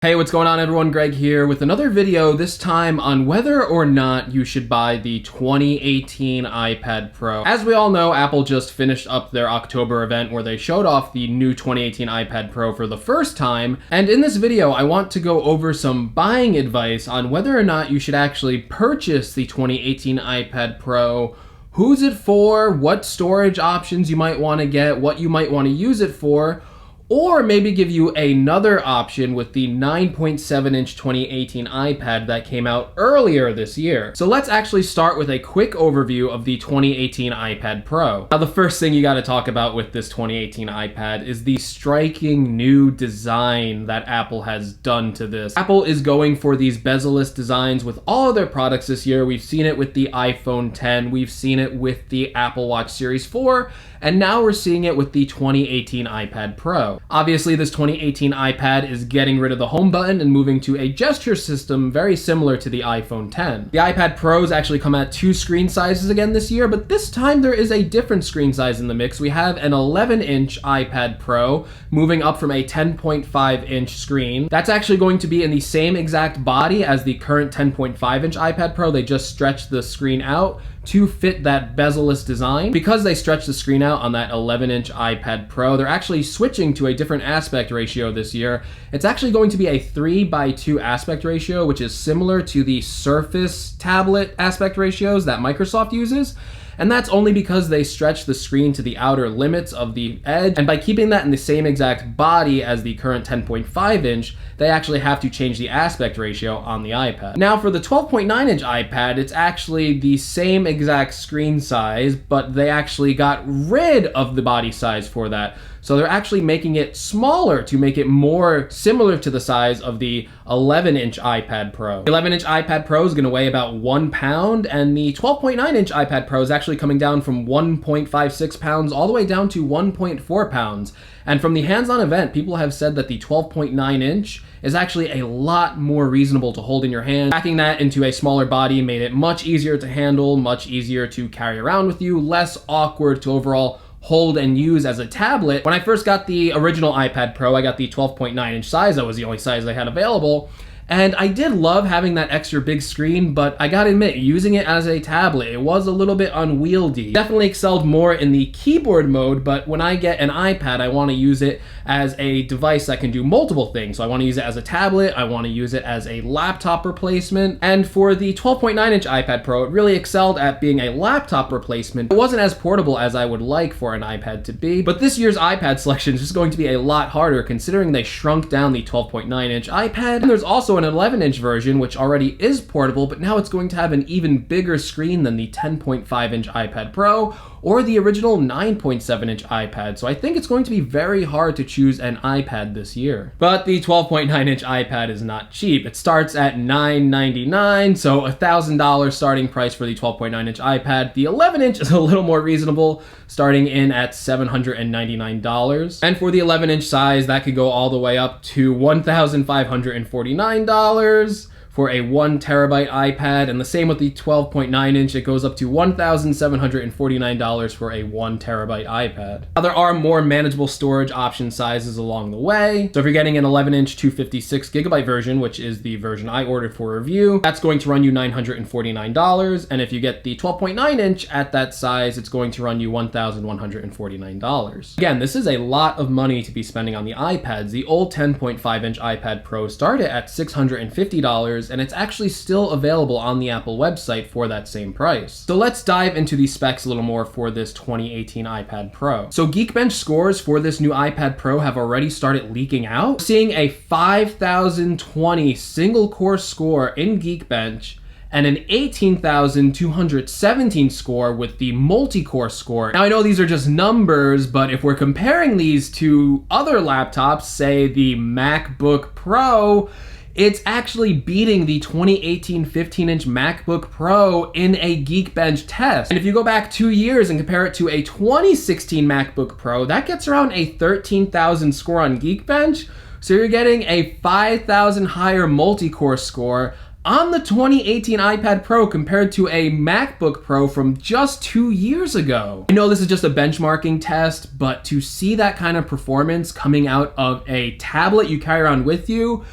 Hey, what's going on everyone? Greg here with another video, this time on whether or not you should buy the 2018 iPad Pro. As we all know, Apple just finished up their October event where they showed off the new 2018 iPad Pro for the first time, and in this video I want to go over some buying advice on whether or not you should actually purchase the 2018 iPad Pro. Who's it for, what storage options you might want to get, what you might want to use it for, or maybe give you another option with the 9.7-inch 2018 iPad that came out earlier this year. So let's actually start with a quick overview of the 2018 iPad Pro. Now the first thing you gotta talk about with this 2018 iPad is the striking new design that Apple has done to this. Apple is going for these bezel-less designs with all of their products this year. We've seen it with the iPhone X, we've seen it with the Apple Watch Series 4, and now we're seeing it with the 2018 iPad Pro. Obviously, this 2018 iPad is getting rid of the home button and moving to a gesture system very similar to the iPhone X. The iPad Pros actually come at two screen sizes again this year, but this time there is a different screen size in the mix. We have an 11-inch iPad Pro moving up from a 10.5-inch screen. That's actually going to be in the same exact body as the current 10.5-inch iPad Pro. They just stretched the screen out to fit that bezel-less design. Because they stretched the screen out on that 11-inch iPad Pro, they're actually switching to a different aspect ratio this year. It's actually going to be a 3:2 aspect ratio, which is similar to the Surface tablet aspect ratios that Microsoft uses. And that's only because they stretch the screen to the outer limits of the edge, and by keeping that in the same exact body as the current 10.5-inch, they actually have to change the aspect ratio on the iPad. Now for the 12.9-inch iPad, it's actually the same exact screen size, but they actually got rid of the body size for that. So they're actually making it smaller to make it more similar to the size of the 11-inch iPad Pro. The 11-inch iPad Pro is going to weigh about 1 pound, and the 12.9-inch iPad Pro is actually coming down from 1.56 pounds all the way down to 1.4 pounds. And from the hands-on event, people have said that the 12.9-inch is actually a lot more reasonable to hold in your hand. Packing that into a smaller body made it much easier to handle, much easier to carry around with you, less awkward to overall hold and use as a tablet. When I first got the original iPad Pro, I got the 12.9-inch size. That was the only size they had available. And I did love having that extra big screen, but I gotta admit, using it as a tablet, it was a little bit unwieldy. Definitely excelled more in the keyboard mode, but when I get an iPad, I wanna use it as a device that can do multiple things. So I wanna use it as a tablet, I wanna use it as a laptop replacement. And for the 12.9-inch iPad Pro, it really excelled at being a laptop replacement. It wasn't as portable as I would like for an iPad to be, but this year's iPad selection is just going to be a lot harder considering they shrunk down the 12.9-inch iPad. And there's also an 11-inch version, which already is portable, but now it's going to have an even bigger screen than the 10.5-inch iPad Pro or the original 9.7-inch iPad. So I think it's going to be very hard to choose an iPad this year. But the 12.9-inch iPad is not cheap. It starts at $999, so $1,000 starting price for the 12.9-inch iPad. The 11-inch is a little more reasonable, starting in at $799. And for the 11-inch size, that could go all the way up to $1,549 for a 1 terabyte iPad, and the same with the 12.9-inch, it goes up to $1,749 for a 1 terabyte iPad. Now there are more manageable storage option sizes along the way. So if you're getting an 11-inch 256 gigabyte version, which is the version I ordered for review, that's going to run you $949, and if you get the 12.9-inch at that size, it's going to run you $1,149. Again, this is a lot of money to be spending on the iPads. The old 10.5-inch iPad Pro started at $650, and it's actually still available on the Apple website for that same price. So let's dive into the specs a little more for this 2018 iPad Pro. So Geekbench scores for this new iPad Pro have already started leaking out. Seeing a 5,020 single core score in Geekbench and an 18,217 score with the multi-core score. Now I know these are just numbers, but if we're comparing these to other laptops, say the MacBook Pro, it's actually beating the 2018 15-inch MacBook Pro in a Geekbench test. And if you go back 2 years and compare it to a 2016 MacBook Pro, that gets around a 13,000 score on Geekbench. So you're getting a 5,000 higher multi-core score on the 2018 iPad Pro compared to a MacBook Pro from just 2 years ago. I know this is just a benchmarking test, but to see that kind of performance coming out of a tablet you carry around with you,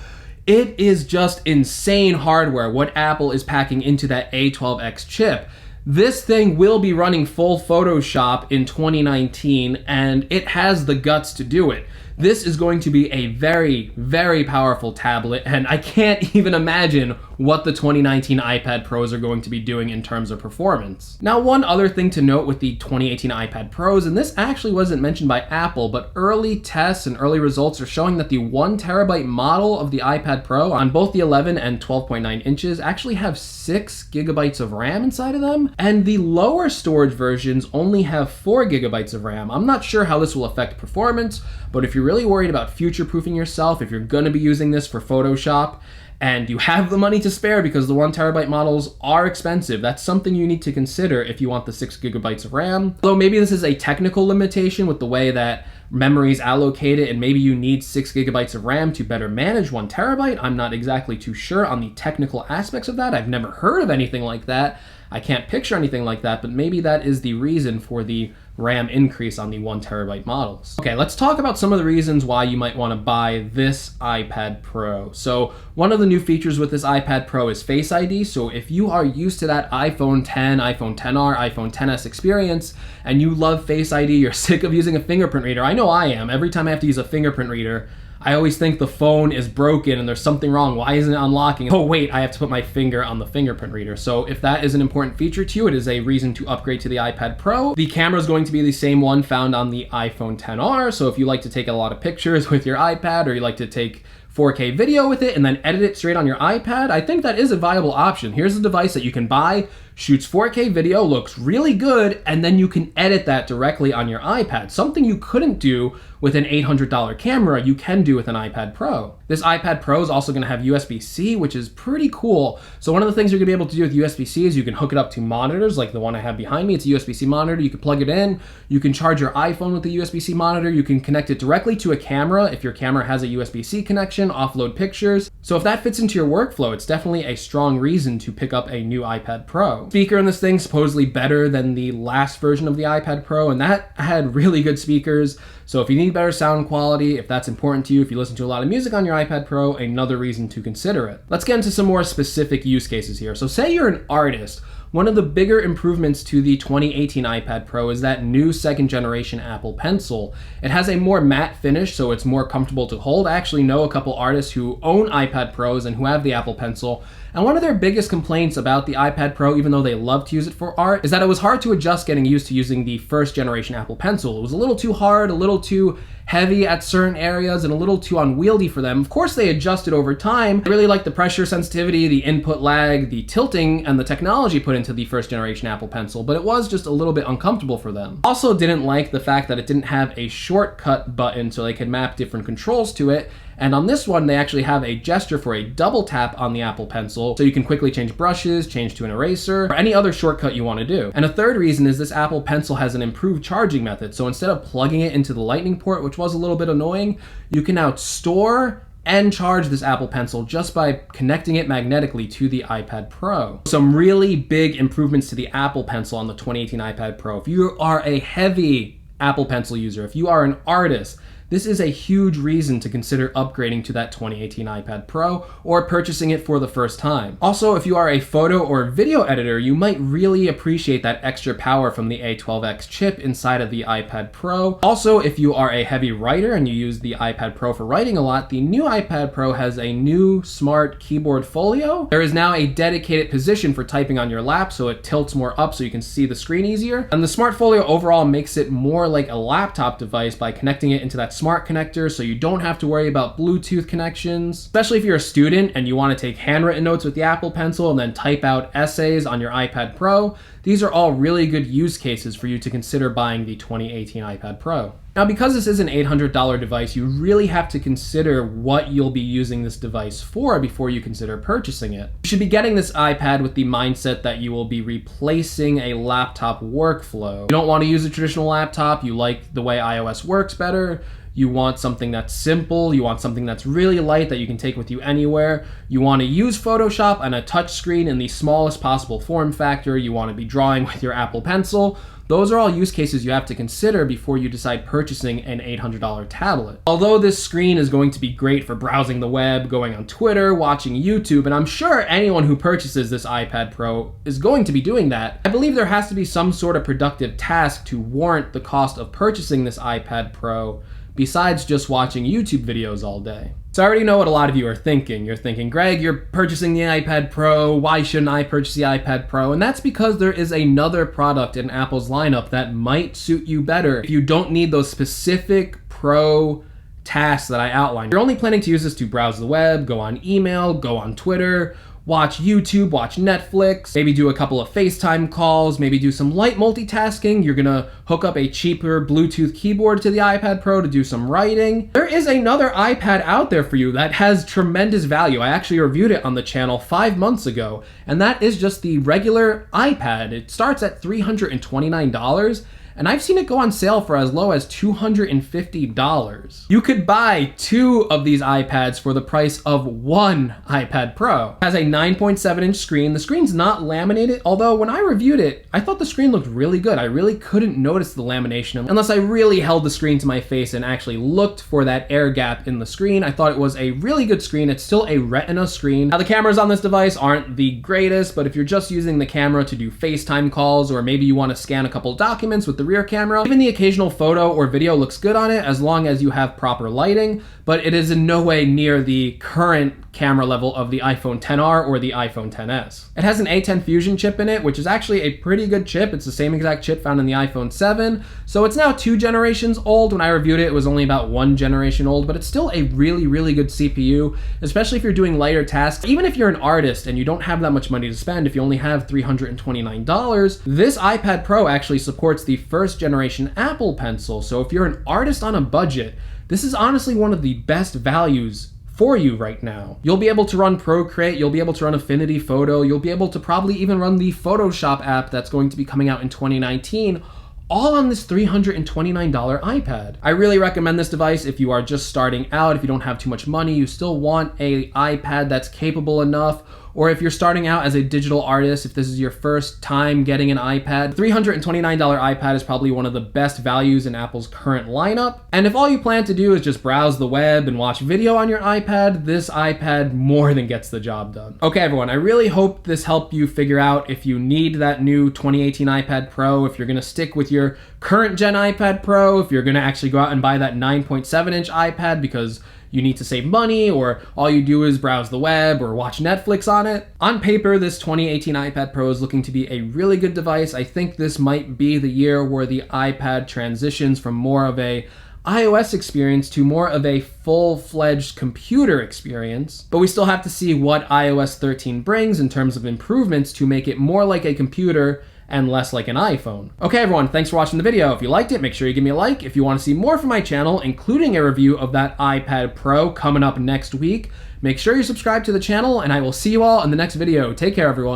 It is just insane hardware what Apple is packing into that A12X chip. This thing will be running full Photoshop in 2019, and it has the guts to do it. This is going to be a very, very powerful tablet, and I can't even imagine what the 2019 iPad Pros are going to be doing in terms of performance. Now, one other thing to note with the 2018 iPad Pros, and this actually wasn't mentioned by Apple, but early tests and early results are showing that the 1TB model of the iPad Pro on both the 11 and 12.9 inches actually have 6 GB of RAM inside of them, and the lower storage versions only have 4 GB of RAM. I'm not sure how this will affect performance, but if you're really worried about future-proofing yourself, if you're gonna be using this for Photoshop, and you have the money to spare because the 1TB models are expensive, that's something you need to consider if you want the 6 GB of RAM. Although maybe this is a technical limitation with the way that memory is allocated, and maybe you need 6 GB of RAM to better manage 1TB. I'm not exactly too sure on the technical aspects of that. I've never heard of anything like that. I can't picture anything like that, but maybe that is the reason for the RAM increase on the 1TB models. Okay, let's talk about some of the reasons why you might want to buy this iPad Pro. So one of the new features with this iPad Pro is Face ID. So if you are used to that iPhone 10, iPhone XR, iPhone XS experience, and you love Face ID, you're sick of using a fingerprint reader. I know I am. Every time I have to use a fingerprint reader, I always think the phone is broken and there's something wrong. Why isn't it unlocking? Oh wait, I have to put my finger on the fingerprint reader. So if that is an important feature to you, it is a reason to upgrade to the iPad Pro. The camera is going to be the same one found on the iPhone XR. So if you like to take a lot of pictures with your iPad, or you like to take 4K video with it and then edit it straight on your iPad, I think that is a viable option. Here's a device that you can buy, shoots 4K video, looks really good, and then you can edit that directly on your iPad. Something you couldn't do with an $800 camera, you can do with an iPad Pro. This iPad Pro is also gonna have USB-C, which is pretty cool. So one of the things you're gonna be able to do with USB-C is you can hook it up to monitors, like the one I have behind me. It's a USB-C monitor. You can plug it in. You can charge your iPhone with the USB-C monitor. You can connect it directly to a camera if your camera has a USB-C connection, offload pictures. So if that fits into your workflow, it's definitely a strong reason to pick up a new iPad Pro. Speaker in this thing supposedly better than the last version of the iPad Pro, and that had really good speakers. So if you need better sound quality, if that's important to you, if you listen to a lot of music on your iPad Pro, another reason to consider it. Let's get into some more specific use cases here. So say you're an artist. One of the bigger improvements to the 2018 iPad Pro is that new second generation Apple Pencil. It has a more matte finish, so it's more comfortable to hold. I actually know a couple artists who own iPad Pros and who have the Apple Pencil, and one of their biggest complaints about the iPad Pro, even though they love to use it for art, is that it was hard to adjust getting used to using the first generation Apple Pencil. It was a little too hard, a little too heavy at certain areas, and a little too unwieldy for them. Of course, they adjusted over time. I really liked the pressure sensitivity, the input lag, the tilting, and the technology put into the first generation Apple Pencil, but it was just a little bit uncomfortable for them. Also didn't like the fact that it didn't have a shortcut button so they could map different controls to it. And on this one, they actually have a gesture for a double tap on the Apple Pencil, so you can quickly change brushes, change to an eraser, or any other shortcut you want to do. And a third reason is this Apple Pencil has an improved charging method. So instead of plugging it into the Lightning port, which was a little bit annoying, you can now store and charge this Apple Pencil just by connecting it magnetically to the iPad Pro. Some really big improvements to the Apple Pencil on the 2018 iPad Pro. If you are a heavy Apple Pencil user, if you are an artist, this is a huge reason to consider upgrading to that 2018 iPad Pro or purchasing it for the first time. Also, if you are a photo or video editor, you might really appreciate that extra power from the A12X chip inside of the iPad Pro. Also, if you are a heavy writer and you use the iPad Pro for writing a lot, the new iPad Pro has a new smart keyboard Folio. There is now a dedicated position for typing on your lap, so it tilts more up so you can see the screen easier. And the smart Folio overall makes it more like a laptop device by connecting it into that smart connector, so you don't have to worry about Bluetooth connections. Especially if you're a student and you want to take handwritten notes with the Apple Pencil and then type out essays on your iPad Pro, these are all really good use cases for you to consider buying the 2018 iPad Pro. Now, because this is an $800 device, you really have to consider what you'll be using this device for before you consider purchasing it. You should be getting this iPad with the mindset that you will be replacing a laptop workflow. You don't want to use a traditional laptop, you like the way iOS works better, you want something that's simple, you want something that's really light that you can take with you anywhere, you want to use Photoshop on a touch screen in the smallest possible form factor, you want to be drawing with your Apple Pencil. those are all use cases you have to consider before you decide purchasing an $800 tablet. Although this screen is going to be great for browsing the web, going on Twitter, watching YouTube, and I'm sure anyone who purchases this iPad Pro is going to be doing that, I believe there has to be some sort of productive task to warrant the cost of purchasing this iPad Pro besides just watching YouTube videos all day. So I already know what a lot of you are thinking. You're thinking, Greg, you're purchasing the iPad Pro, why shouldn't I purchase the iPad Pro? And that's because there is another product in Apple's lineup that might suit you better if you don't need those specific Pro tasks that I outlined. You're only planning to use this to browse the web, go on email, go on Twitter, watch YouTube, watch Netflix, maybe do a couple of FaceTime calls, maybe do some light multitasking. You're gonna hook up a cheaper Bluetooth keyboard to the iPad Pro to do some writing. There is another iPad out there for you that has tremendous value. I actually reviewed it on the channel 5 months ago, and that is just the regular iPad. It starts at $329. And I've seen it go on sale for as low as $250. You could buy 2 of these iPads for the price of 1 iPad Pro. It has a 9.7-inch screen. The screen's not laminated, although when I reviewed it, I thought the screen looked really good. I really couldn't notice the lamination unless I really held the screen to my face and actually looked for that air gap in the screen. I thought it was a really good screen. It's still a Retina screen. Now, the cameras on this device aren't the greatest, but if you're just using the camera to do FaceTime calls, or maybe you want to scan a couple documents with the rear camera, even the occasional photo or video looks good on it as long as you have proper lighting, but it is in no way near the current camera level of the iPhone XR or the iPhone XS. It has an A10 Fusion chip in it, which is actually a pretty good chip. It's the same exact chip found in the iPhone 7, so it's now 2 generations old. When I reviewed it, it was only about 1 generation old, but it's still a really, really good CPU, especially if you're doing lighter tasks. Even if you're an artist and you don't have that much money to spend, if you only have $329, this iPad Pro actually supports the first generation Apple Pencil. So if you're an artist on a budget, this is honestly one of the best values for you right now. You'll be able to run Procreate, you'll be able to run Affinity Photo, you'll be able to probably even run the Photoshop app that's going to be coming out in 2019, all on this $329 iPad. I really recommend this device if you are just starting out, if you don't have too much money, you still want an iPad that's capable enough, or if you're starting out as a digital artist, if this is your first time getting an iPad, $329 iPad is probably one of the best values in Apple's current lineup. And if all you plan to do is just browse the web and watch video on your iPad, this iPad more than gets the job done. Okay, everyone, I really hope this helped you figure out if you need that new 2018 iPad Pro, if you're gonna stick with your current gen iPad Pro, if you're gonna actually go out and buy that 9.7-inch iPad because you need to save money, or all you do is browse the web or watch Netflix on it. On paper, this 2018 iPad Pro is looking to be a really good device. I think this might be the year where the iPad transitions from more of a iOS experience to more of a full-fledged computer experience, but we still have to see what iOS 13 brings in terms of improvements to make it more like a computer and less like an iPhone. Okay, everyone, thanks for watching the video. If you liked it, make sure you give me a like. If you want to see more from my channel, including a review of that iPad Pro coming up next week, make sure you subscribe to the channel, and I will see you all in the next video. Take care, everyone.